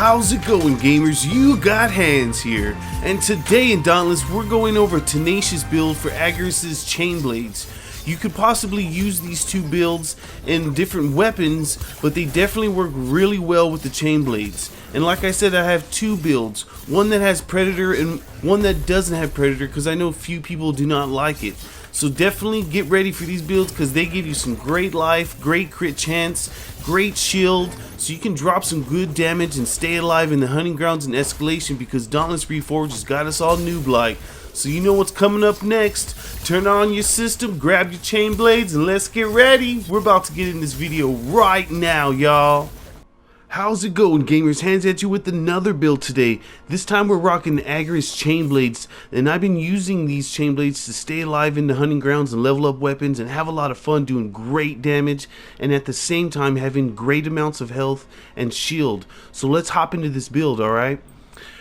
How's it going, gamers? You got hands here, and today in Dauntless we're going over a Tenacious build for Agarus Chain blades. You could possibly use these two builds in different weapons, but they definitely work really well with the chain blades. And like I said, I have two builds, one that has Predator and one that doesn't have Predator, because I know few people do not like it. So definitely get ready for these builds because they give you some great life, great crit chance, great shield, so you can drop some good damage and stay alive in the hunting grounds and escalation, because Dauntless Reforged has got us all noob-like. So you know what's coming up next. Turn on your system, grab your chain blades, and let's get ready. We're about to get in this video right now, y'all. How's it going, gamers? Hands at you with another build today. This time we're rocking Agarus Chain blades, and I've been using these chain blades to stay alive in the hunting grounds and level up weapons and have a lot of fun doing great damage, and at the same time having great amounts of health and shield. So let's hop into this build, alright?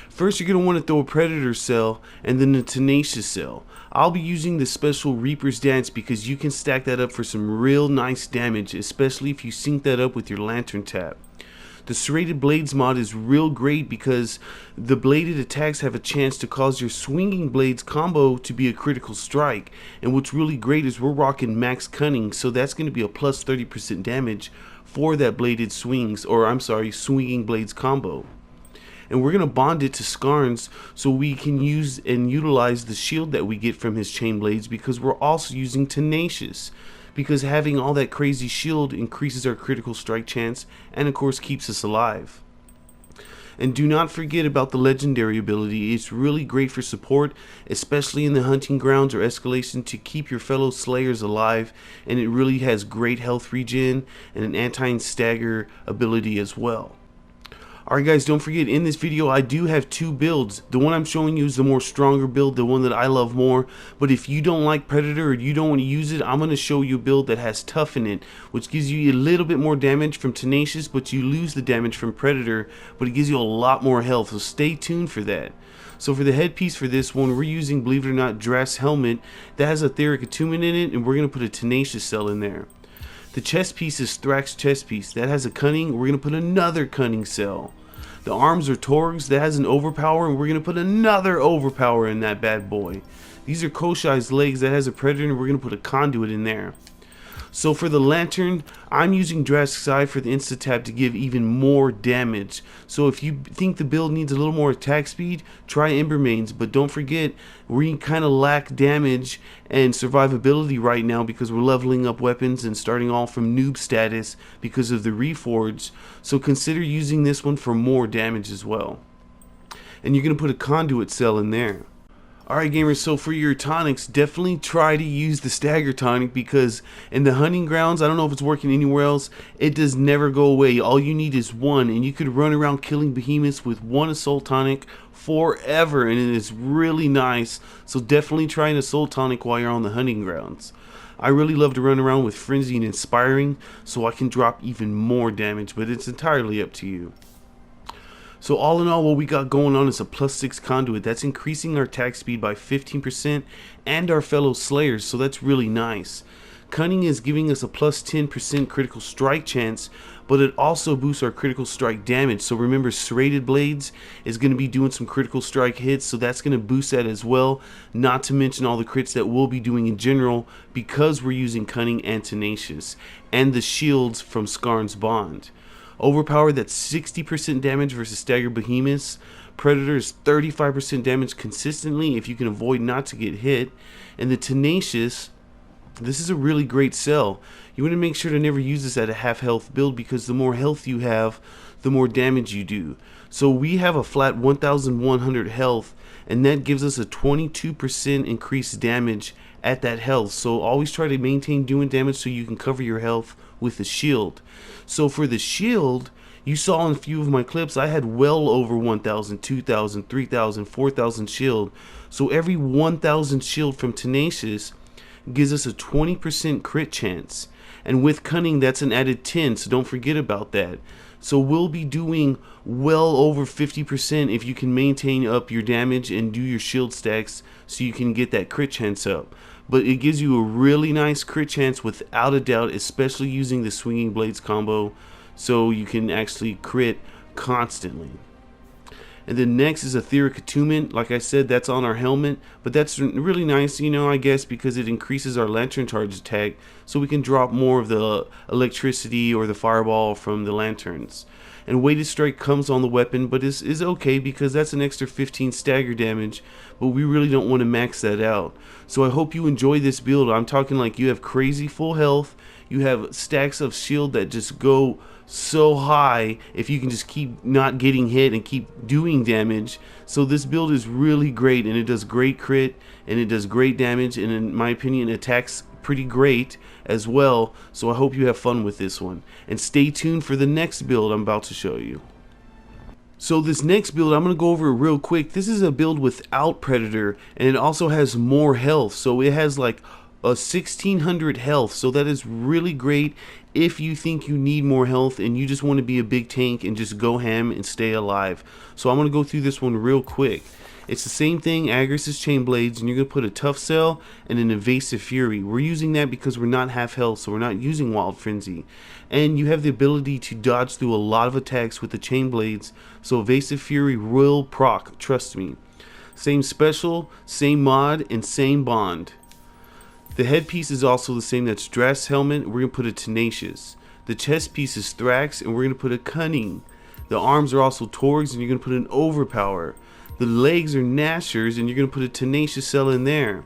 First, you're going to want to throw a Predator cell and then a Tenacious cell. I'll be using the special Reaper's Dance because you can stack that up for some real nice damage, especially if you sync that up with your Lantern Tap. The Serrated Blades mod is real great because the bladed attacks have a chance to cause your swinging blades combo to be a critical strike. And what's really great is we're rocking max cunning, so that's going to be a plus 30% damage for that bladed swings, or I'm sorry, swinging blades combo. And we're going to bond it to Skarns so we can use and utilize the shield that we get from his chain blades, because we're also using Tenacious, because having all that crazy shield increases our critical strike chance and of course keeps us alive. And do not forget about the legendary ability. It's really great for support, especially in the hunting grounds or escalation, to keep your fellow slayers alive, and it really has great health regen and an anti-stagger ability as well. Alright guys, don't forget, in this video I do have two builds. The one I'm showing you is the more stronger build, the one that I love more. But if you don't like Predator or you don't want to use it, I'm going to show you a build that has Tough in it, which gives you a little bit more damage from Tenacious, but you lose the damage from Predator, but it gives you a lot more health, so stay tuned for that. So for the headpiece for this one, we're using, believe it or not, Drass Helmet that has a Etheric Attunement in it, and we're going to put a Tenacious cell in there. The chest piece is Thrax chest piece. That has a Cunning. We're going to put another Cunning cell. The arms are Torgs. That has an Overpower, and we're going to put another Overpower in that bad boy. These are Koshai's legs. That has a Predator, and we're going to put a Conduit in there. So for the Lantern, I'm using Drastic Eye for the Insta-Tap to give even more damage. So if you think the build needs a little more attack speed, try Embermanes. But don't forget, we kind of lack damage and survivability right now because we're leveling up weapons and starting all from noob status because of the Reforged. So consider using this one for more damage as well. And you're going to put a Conduit cell in there. Alright gamers, so for your tonics, definitely try to use the Stagger tonic, because in the hunting grounds, I don't know if it's working anywhere else, it does never go away. All you need is one, and you could run around killing behemoths with one assault tonic forever, and it is really nice. So definitely try an assault tonic while you're on the hunting grounds. I really love to run around with Frenzy and Inspiring so I can drop even more damage, but it's entirely up to you. So all in all, what we got going on is a +6 Conduit. That's increasing our attack speed by 15% and our fellow slayers, so that's really nice. Cunning is giving us a +10% critical strike chance, but it also boosts our critical strike damage. So remember, Serrated Blades is going to be doing some critical strike hits, so that's going to boost that as well. Not to mention all the crits that we'll be doing in general because we're using Cunning and Tenacious, and the shields from Skarns Bond. Overpower, that's 60% damage versus Stagger Behemoths. Predator is 35% damage consistently if you can avoid not to get hit. And the Tenacious, this is a really great cell. You want to make sure to never use this at a half health build, because the more health you have, the more damage you do. So we have a flat 1100 health, and that gives us a 22% increased damage at that health. So always try to maintain doing damage so you can cover your health with the shield. So for the shield, you saw in a few of my clips, I had well over 1,000, 2,000, 3,000, 4,000 shield. So every 1,000 shield from Tenacious gives us a 20% crit chance. And with Cunning, that's an added 10, so don't forget about that. So we'll be doing well over 50% if you can maintain up your damage and do your shield stacks so you can get that crit chance up. But it gives you a really nice crit chance without a doubt, especially using the Swinging Blades combo, so you can actually crit constantly. And then next is Etheric Attunement. Like I said, that's on our helmet, but that's really nice, you know, I guess, because it increases our lantern charge attack, so we can drop more of the electricity or the fireball from the lanterns. And Weighted Strike comes on the weapon, but is okay because that's an extra 15 stagger damage, but we really don't want to max that out. So I hope you enjoy this build. I'm talking like you have crazy full health, you have stacks of shield that just go so high if you can just keep not getting hit and keep doing damage. So this build is really great, and it does great crit, and it does great damage, and in my opinion attacks pretty great as well. So I hope you have fun with this one, and stay tuned for the next build I'm about to show you. So this next build, I'm going to go over it real quick. This is a build without Predator, and it also has more health. So it has like a 1600 health, so that is really great if you think you need more health and you just want to be a big tank and just go ham and stay alive. So I'm going to go through this one real quick. It's the same thing, Agarus Chain blades, and you're going to put a Tough Cell and an Evasive Fury. We're using that because we're not half health, so we're not using Wild Frenzy. And you have the ability to dodge through a lot of attacks with the Chain blades, so Evasive Fury will proc, trust me. Same special, same mod, and same bond. The headpiece is also the same, that's Dress Helmet. We're going to put a Tenacious. The chest piece is Thrax, and we're going to put a Cunning. The arms are also Torgs, and you're going to put an Overpower. The legs are Gnashers, and you're going to put a Tenacious Cell in there.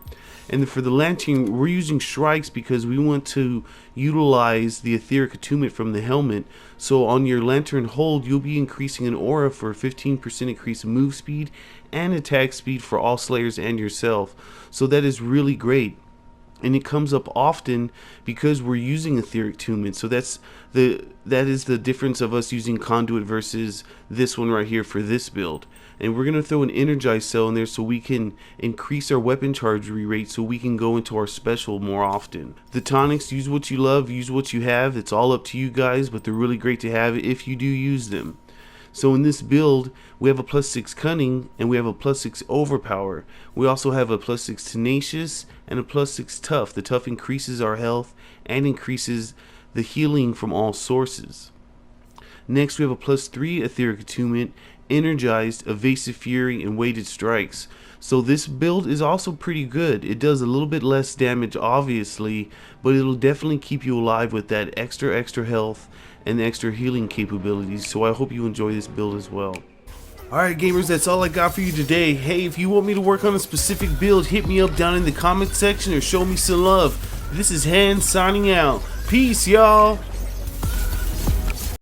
And for the lantern, we're using Shrikes because we want to utilize the Etheric Attunement from the helmet. So on your lantern hold, you'll be increasing an aura for 15% increase in move speed and attack speed for all Slayers and yourself. So that is really great. And it comes up often because we're using Etheric Attunement. So that is the difference of us using Conduit versus this one right here for this build. And we're going to throw an Energized Cell in there so we can increase our weapon charge rate so we can go into our special more often. The tonics, use what you love, use what you have. It's all up to you guys, but they're really great to have if you do use them. So in this build, we have a +6 Cunning, and we have a +6 Overpower. We also have a +6 Tenacious and a +6 Tough. The Tough increases our health and increases the healing from all sources. Next, we have a +3 Etheric Attunement, Energized, Evasive Fury, and Weighted Strikes. So this build is also pretty good. It does a little bit less damage, obviously, but it'll definitely keep you alive with that extra health and extra healing capabilities. So I hope you enjoy this build as well. Alright gamers, that's all I got for you today. Hey, if you want me to work on a specific build, hit me up down in the comment section or show me some love. This is Hans signing out. Peace, y'all.